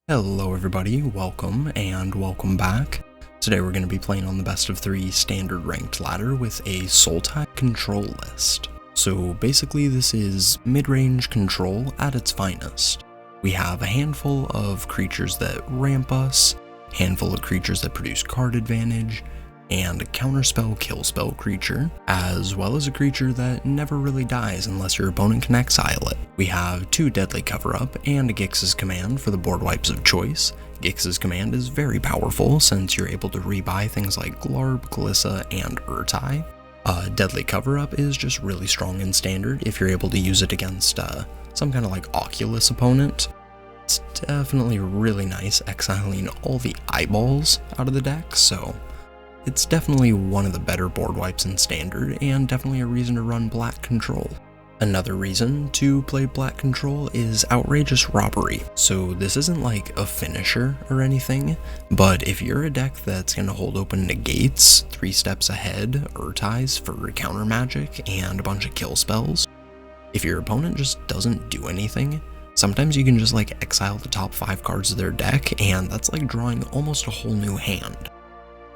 Hello everybody, welcome and welcome back. Today we're going to be playing on the best of 3 standard ranked ladder with a Sultai control list. So basically this is mid-range control at its finest. We have a handful of creatures that ramp us, handful of creatures that produce card advantage, and a counterspell killspell creature, as well as a creature that never really dies unless your opponent can exile it. We have 2 Deadly Cover-Up and a Gix's Command for the board wipes of choice. Gix's Command is very powerful since you're able to rebuy things like Glarb, Glissa, and Urtai. Deadly Cover-Up is just really strong in standard if you're able to use it against some kind of like Oculus opponent. It's definitely really nice exiling all the eyeballs out of the deck, so it's definitely one of the better board wipes in standard, and definitely a reason to run Black Control. Another reason to play Black Control is Outrageous Robbery. So this isn't like a finisher or anything, but if you're a deck that's going to hold open negates, 3 steps ahead, Urtais for counter magic, and a bunch of kill spells, if your opponent just doesn't do anything, sometimes you can just like exile the top 5 cards of their deck, and that's like drawing almost a whole new hand.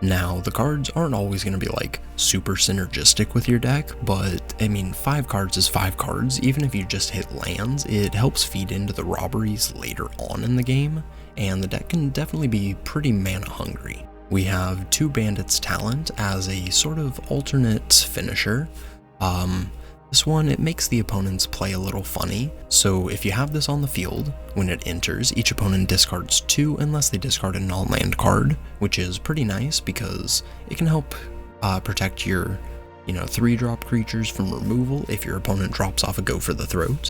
Now, the cards aren't always going to be like super synergistic with your deck, but I mean 5 cards is 5 cards. Even if you just hit lands, it helps feed into the robberies later on in the game, and the deck can definitely be pretty mana hungry. We have 2 Bandits Talent as a sort of alternate finisher. This one, it makes the opponent's play a little funny, so if you have this on the field, when it enters, each opponent discards 2 unless they discard a non-land card, which is pretty nice because it can help protect your 3-drop creatures from removal if your opponent drops off a Go for the Throat.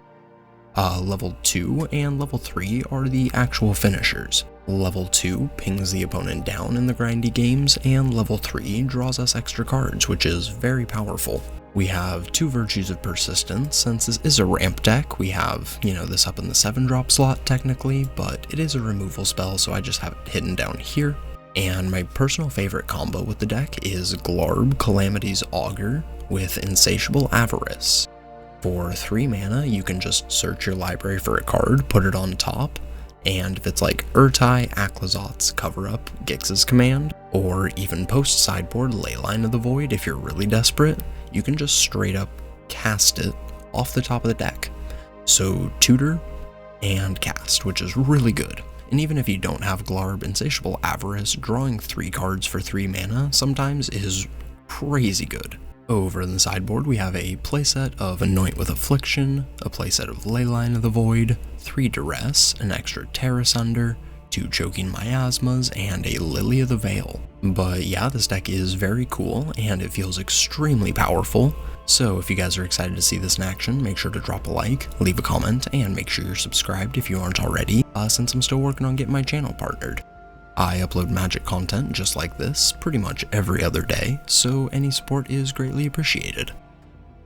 Level 2 and Level 3 are the actual finishers. Level 2 pings the opponent down in the grindy games, and Level 3 draws us extra cards, which is very powerful. We have 2 Virtues of Persistence. Since this is a ramp deck, we have, this up in the 7-drop slot technically, but it is a removal spell, so I just have it hidden down here. And my personal favorite combo with the deck is Glarb, Calamity's Augur, with Insatiable Avarice. For 3 mana, you can just search your library for a card, put it on top, and if it's like Urtai, Aclazot's Cover-Up, Gix's Command, or even post-sideboard Leyline of the Void if you're really desperate, you can just straight up cast it off the top of the deck. So tutor and cast, which is really good. And even if you don't have Glarb, Insatiable Avarice, drawing 3 cards for 3 mana sometimes is crazy good. Over in the sideboard, we have a playset of Anoint with Affliction, a playset of Leyline of the Void, 3 Duress, an extra Terrace Under, 2 Choking Miasmas, and a Lily of the Veil. But yeah, this deck is very cool, and it feels extremely powerful, so if you guys are excited to see this in action, make sure to drop a like, leave a comment, and make sure you're subscribed if you aren't already, since I'm still working on getting my channel partnered. I upload Magic content just like this pretty much every other day, so any support is greatly appreciated.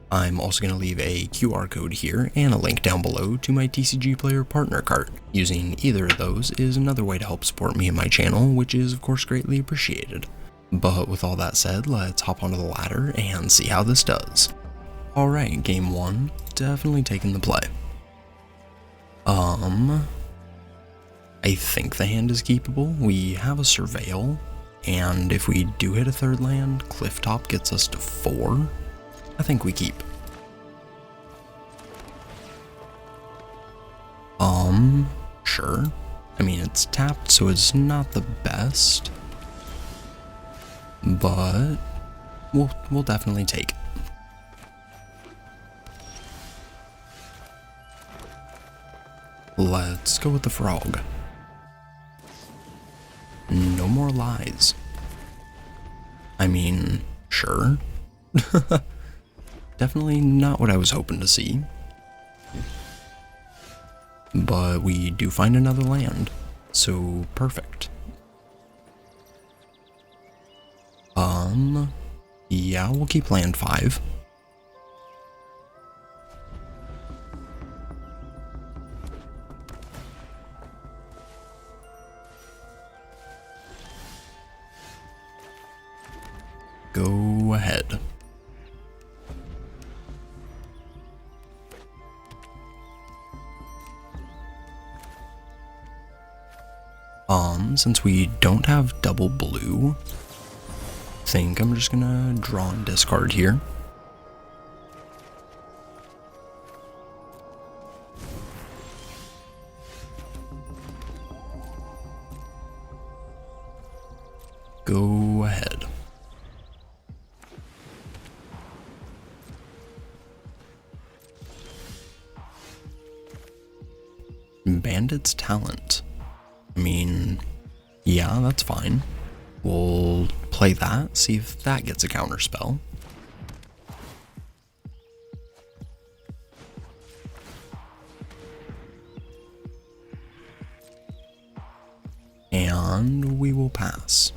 I'm also going to leave a QR code here and a link down below to my TCG Player Partner card. Using either of those is another way to help support me and my channel, which is of course greatly appreciated. But with all that said, let's hop onto the ladder and see how this does. Alright, game 1, definitely taking the play. I think the hand is keepable. We have a Surveil, and if we do hit a 3rd land, Clifftop gets us to 4. I think we keep. Sure. I mean, it's tapped, so it's not the best, but we'll definitely take it. Let's go with the frog. No more lies. I mean, sure. Definitely not what I was hoping to see. But we do find another land, so perfect. Yeah, we'll keep land 5. Go ahead. Since we don't have double blue, I think I'm just gonna draw and discard here. Go ahead. Bandit's Talent. I mean, yeah, that's fine. We'll play that, see if that gets a counter spell. And we will pass.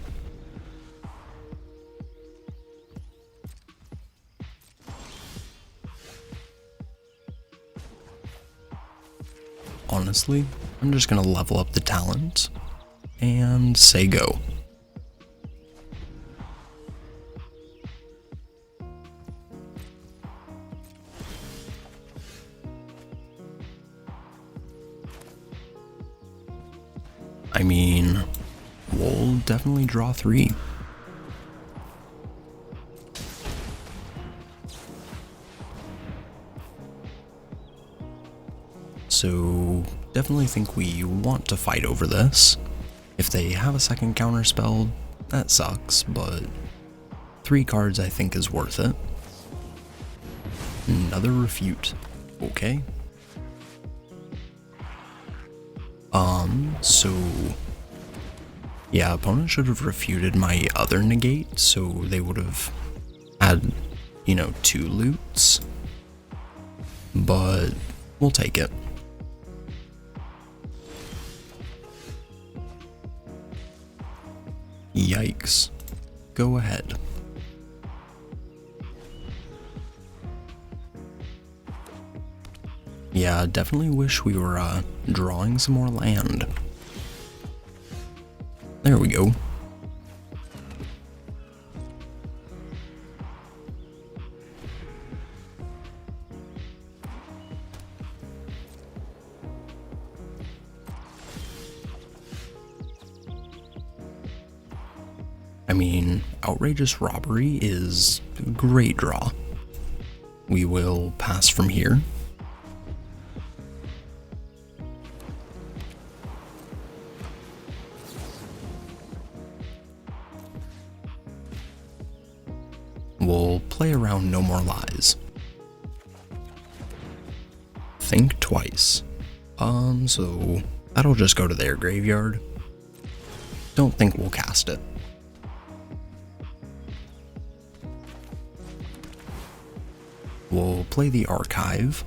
Honestly, I'm just gonna level up the talent and say go. I mean, we'll definitely draw 3. So, definitely think we want to fight over this. If they have a second counter spell, that sucks, but 3 cards I think is worth it. Another refute. Okay. So yeah, opponent should have refuted my other negate, so they would have had, 2 loots. But we'll take it. Yikes. Go ahead. Yeah, definitely wish we were drawing some more land. There we go. I mean, Outrageous Robbery is a great draw. We will pass from here. We'll play around No More Lies. Think twice. So that'll just go to their graveyard. Don't think we'll cast it. We'll play the Archive,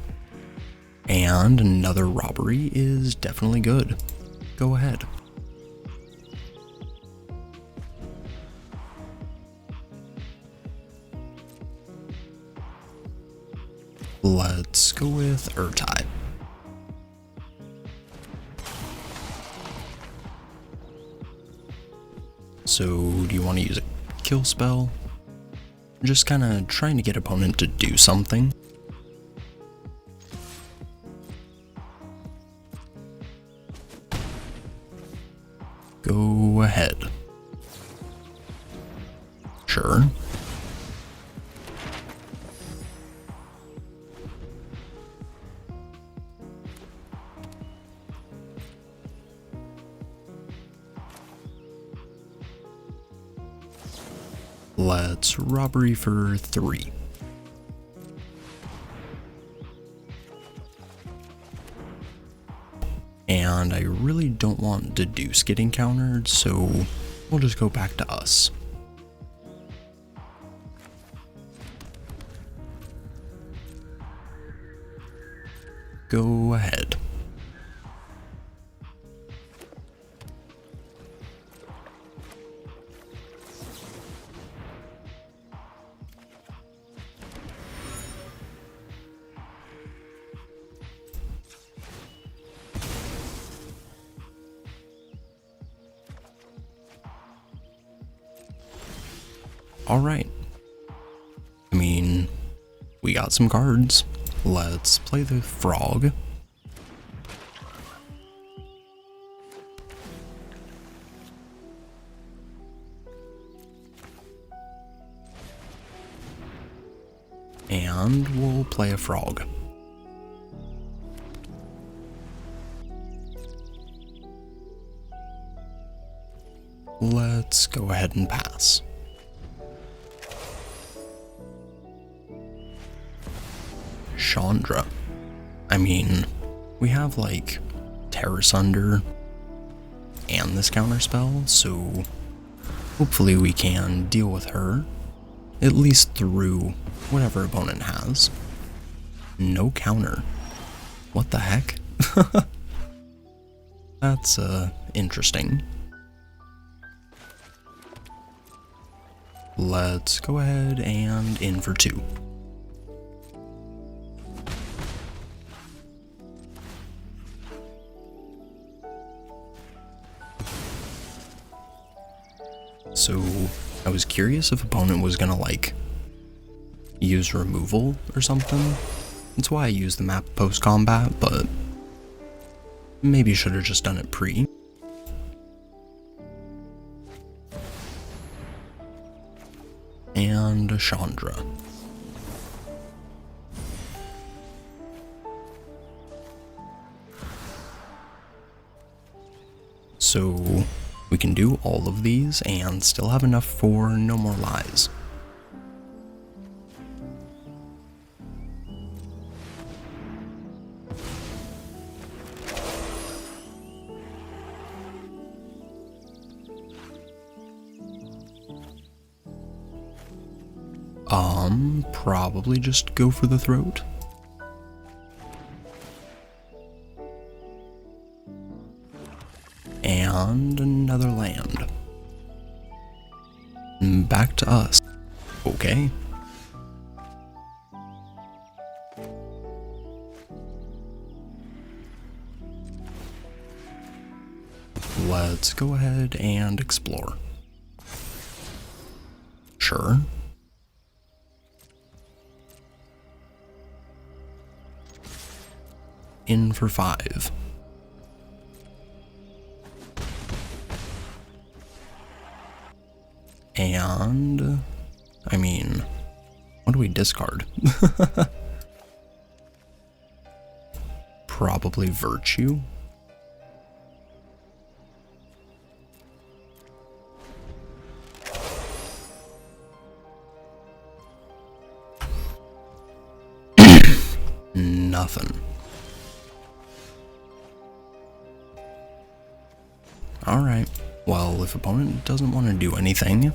and another robbery is definitely good. Go ahead. Let's go with Sultai. So, do you want to use a kill spell? Just kind of trying to get opponent to do something. Go ahead. Sure. Let's robbery for 3. And I really don't want Deduce getting countered, so we'll just go back to us. Go ahead. Alright. I mean, we got some cards. Let's play the Frog. and we'll play a frog. Let's go ahead and pass. Chandra. I mean, we have like Terror Sunder and this counterspell, so hopefully we can deal with her, at least through whatever opponent has. No counter. What the heck? That's interesting. Let's go ahead and in for 2. So I was curious if opponent was gonna like use removal or something. That's why I used the map post-combat, but maybe should have just done it pre. And a Chandra. So we can do all of these and still have enough for No More Lies. Probably just go for the throat. And another land. Back to us. Okay. Let's go ahead and explore. Sure. In for 5. And I mean, what do we discard? Probably Virtue. Nothing. Alright, well, if opponent doesn't want to do anything,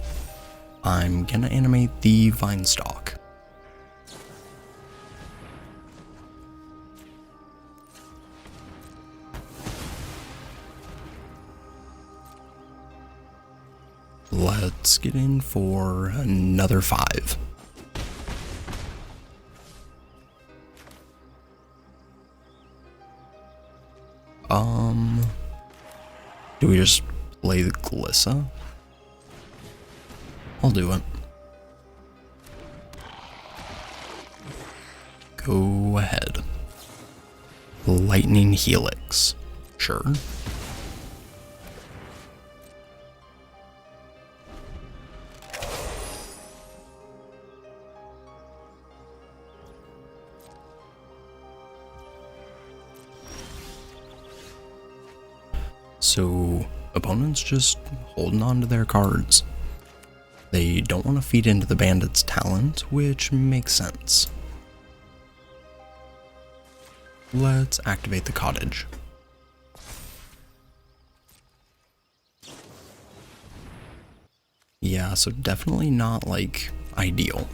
I'm gonna animate the Vinestalk. Let's get in for another 5. Do we just play the Glissa? I'll do it. Go ahead. Lightning Helix. Sure. So, opponents just holding on to their cards. They don't want to feed into the bandit's talent, which makes sense. Let's activate the cottage. Yeah, so definitely not, like, ideal.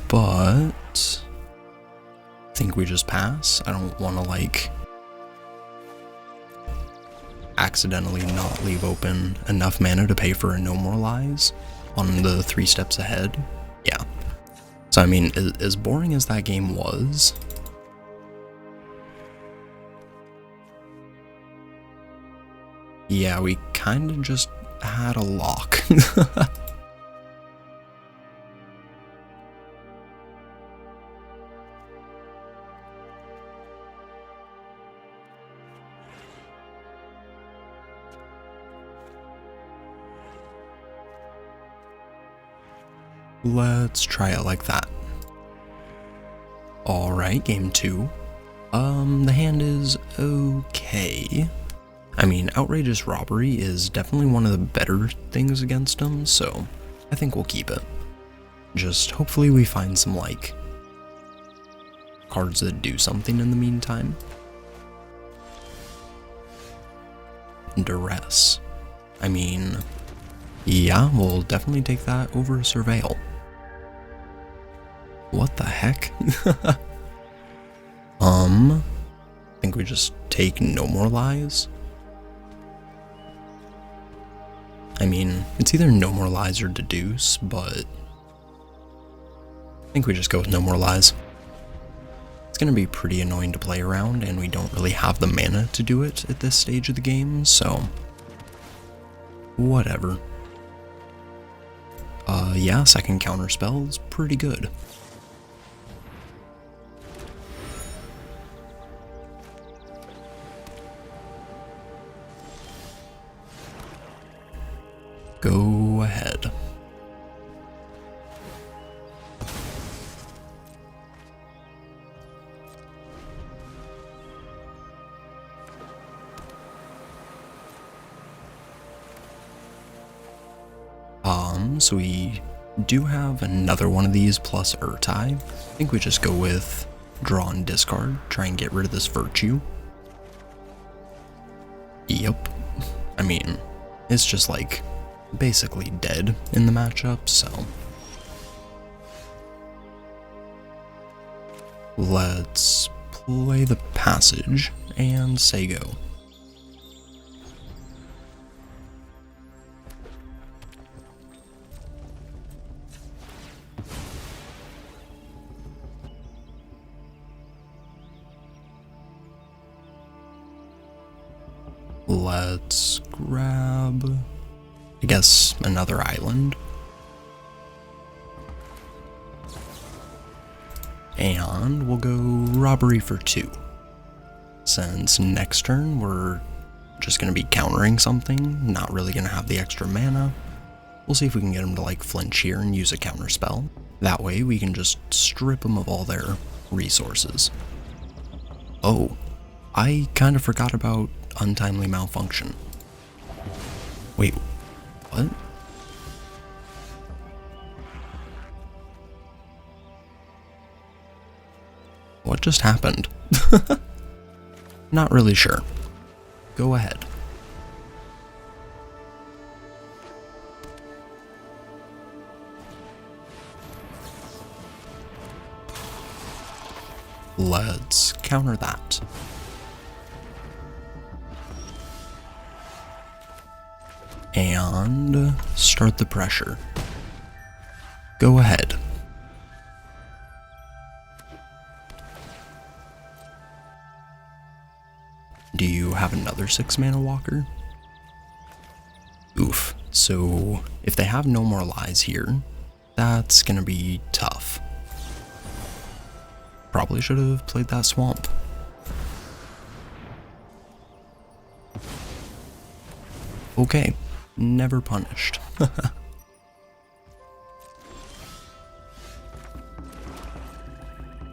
But I think we just pass. I don't want to like accidentally not leave open enough mana to pay for a No More Lies on the 3 steps ahead. Yeah. So I mean, as boring as that game was, yeah, we kind of just had a lock. Let's try it like that. Alright, game 2. The hand is okay. I mean, outrageous robbery is definitely one of the better things against him, so I think we'll keep it. Just hopefully we find some, like, cards that do something in the meantime. Duress. I mean, yeah, we'll definitely take that over Surveil. What the heck? I think we just take no more lies. I mean, it's either no more lies or deduce, but I think we just go with no more lies. It's gonna be pretty annoying to play around, and we don't really have the mana to do it at this stage of the game, so whatever. Yeah, second counter spell is pretty good. Go ahead. So we do have another one of these plus Urtai. I think we just go with draw and discard, try and get rid of this virtue. Yep. I mean, it's just like basically dead in the matchup, so let's play the passage and say go. Let's grab, I guess, another island. And we'll go robbery for 2. Since next turn we're just going to be countering something, not really going to have the extra mana. We'll see if we can get them to like flinch here and use a counter spell. That way we can just strip them of all their resources. Oh, I kind of forgot about untimely malfunction. Wait, what? What just happened? Not really sure. Go ahead. Let's counter that. And start the pressure. Go ahead. Do you have another 6-mana walker? Oof. So if they have no more lies here, that's gonna be tough. Probably should have played that swamp. Okay. Never punished.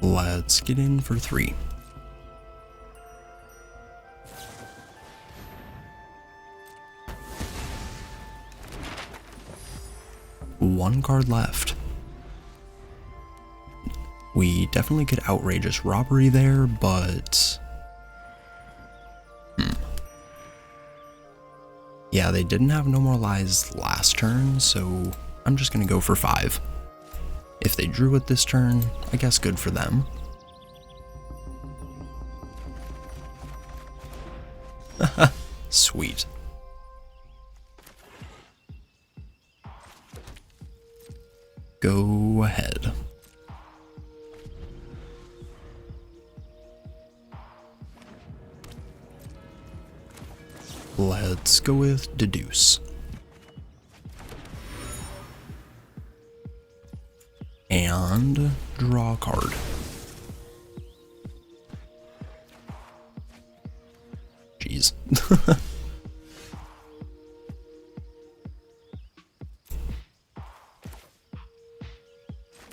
Let's get in for 3. One card left. We definitely could outrageous robbery there, but yeah, they didn't have no more lies last turn, so I'm just gonna go for 5. If they drew it this turn, I guess good for them. Sweet. Go ahead. Let's go with deduce. And draw a card. Jeez.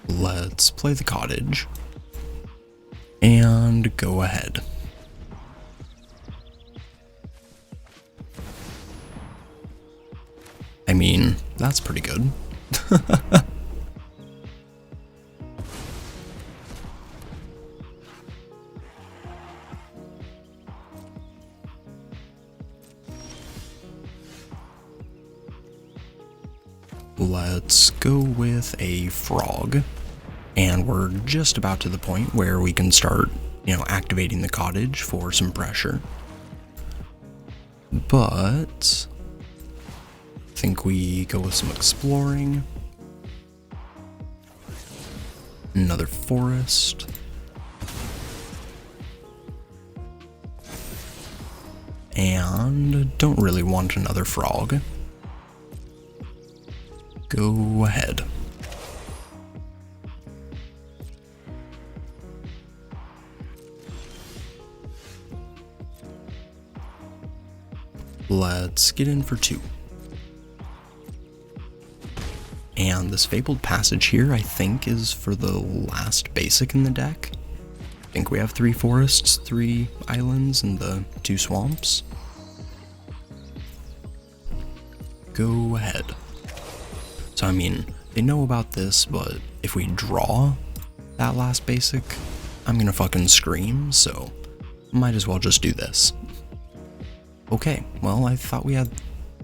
Let's play the cottage. And go ahead. I mean, that's pretty good. Let's go with a frog. And we're just about to the point where we can start, activating the cottage for some pressure. But I think we go with some exploring. Another forest. And don't really want another frog. Go ahead. Let's get in for 2. And this Fabled Passage here, I think, is for the last basic in the deck. I think we have 3 forests, 3 islands, and the 2 swamps. Go ahead. So I mean, they know about this, but if we draw that last basic, I'm gonna fucking scream, so might as well just do this. Okay, well, I thought we had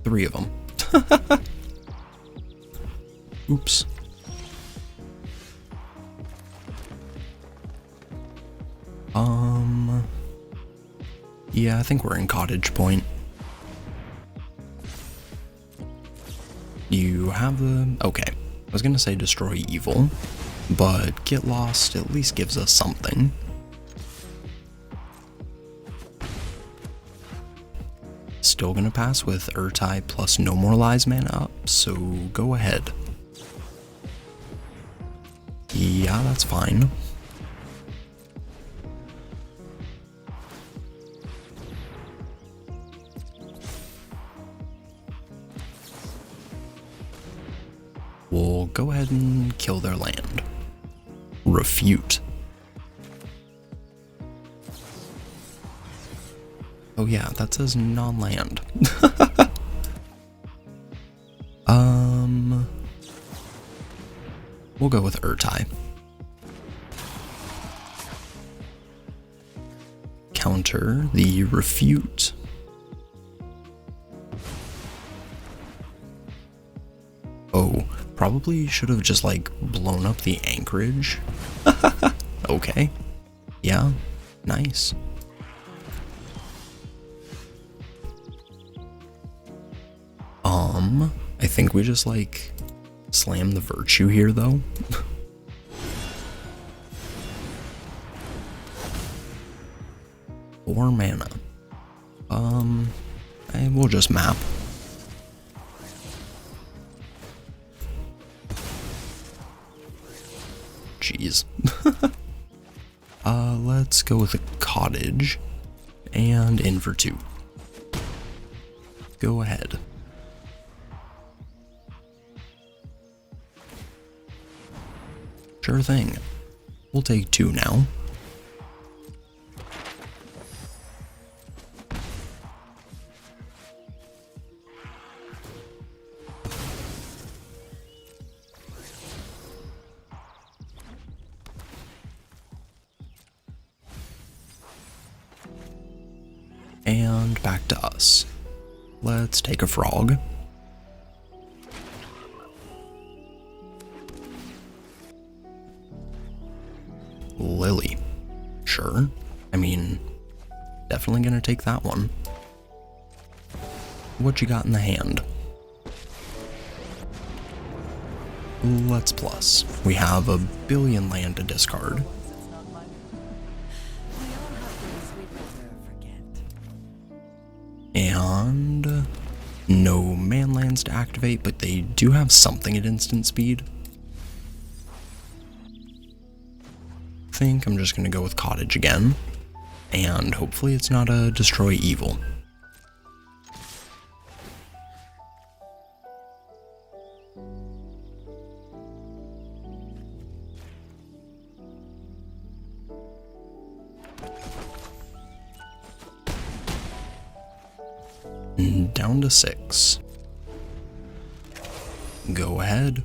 3 of them. Oops. Yeah, I think we're in Cottage Point. You have the... Okay, I was gonna say destroy evil, but get lost at least gives us something. Still gonna pass with Urtai plus no more lies mana up, so go ahead. Yeah, that's fine. We'll go ahead and kill their land. Refute. Oh yeah, that says non-land. We'll go with Urtai. Counter the refute. Oh, probably should have just blown up the anchorage. Okay. Yeah, nice. I think we just slam the virtue here though. 4 mana. We'll just map. Jeez. Let's go with a cottage and in for 2. Go ahead. Sure thing. We'll take 2 now. And back to us. Let's take a frog. Lily. Sure. I mean, definitely gonna take that one. What you got in the hand? Let's plus. We have a billion land to discard. And no man lands to activate, but they do have something at instant speed. I think I'm just gonna go with cottage again, and hopefully it's not a destroy evil. Down to 6. Go ahead.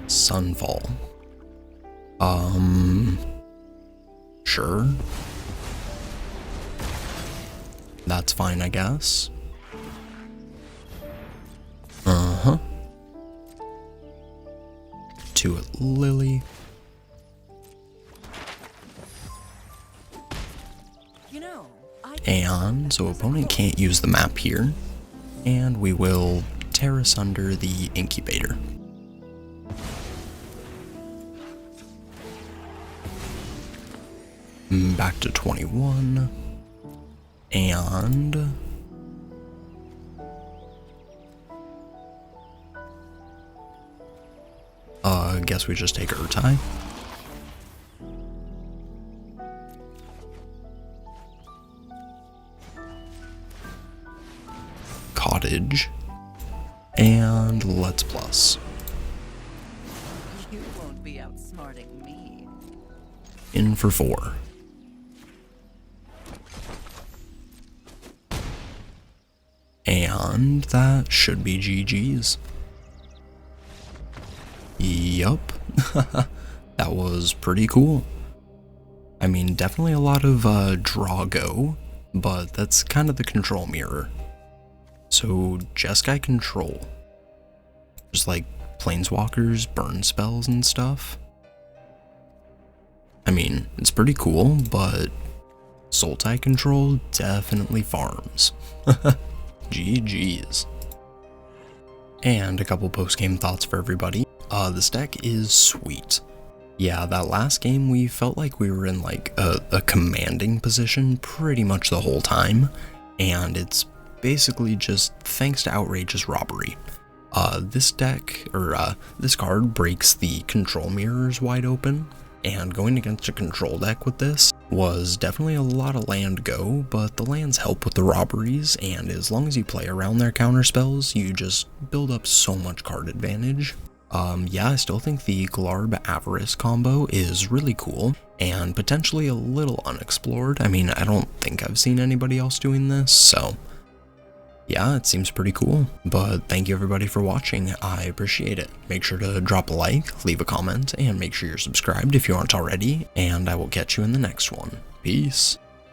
Sunfall. Sure. That's fine, I guess. To it, Lily. And so opponent can't use the map here, and we will terrace under the incubator. Back to 21, and guess we just take Sultai. Cottage, and let's plus. You won't be outsmarting me. In for 4. And that should be GG's. Yup. That was pretty cool. I mean, definitely a lot of draw go, but that's kind of the control mirror. So, Jeskai Control. Just like planeswalkers, burn spells and stuff. I mean, it's pretty cool, but Sultai Control definitely farms. GG's. And a couple post-game thoughts for everybody. This deck is sweet. Yeah, that last game we felt like we were in like a commanding position pretty much the whole time, and it's basically just thanks to outrageous robbery. This deck, or this card breaks the control mirrors wide open, and going against a control deck with this was definitely a lot of land go, but the lands help with the robberies, and as long as you play around their counter spells, you just build up so much card advantage. Yeah, I still think the Glarb Avarice combo is really cool, and potentially a little unexplored. I mean, I don't think I've seen anybody else doing this, so yeah, it seems pretty cool. But thank you everybody for watching, I appreciate it. Make sure to drop a like, leave a comment, and make sure you're subscribed if you aren't already, and I will catch you in the next one. Peace.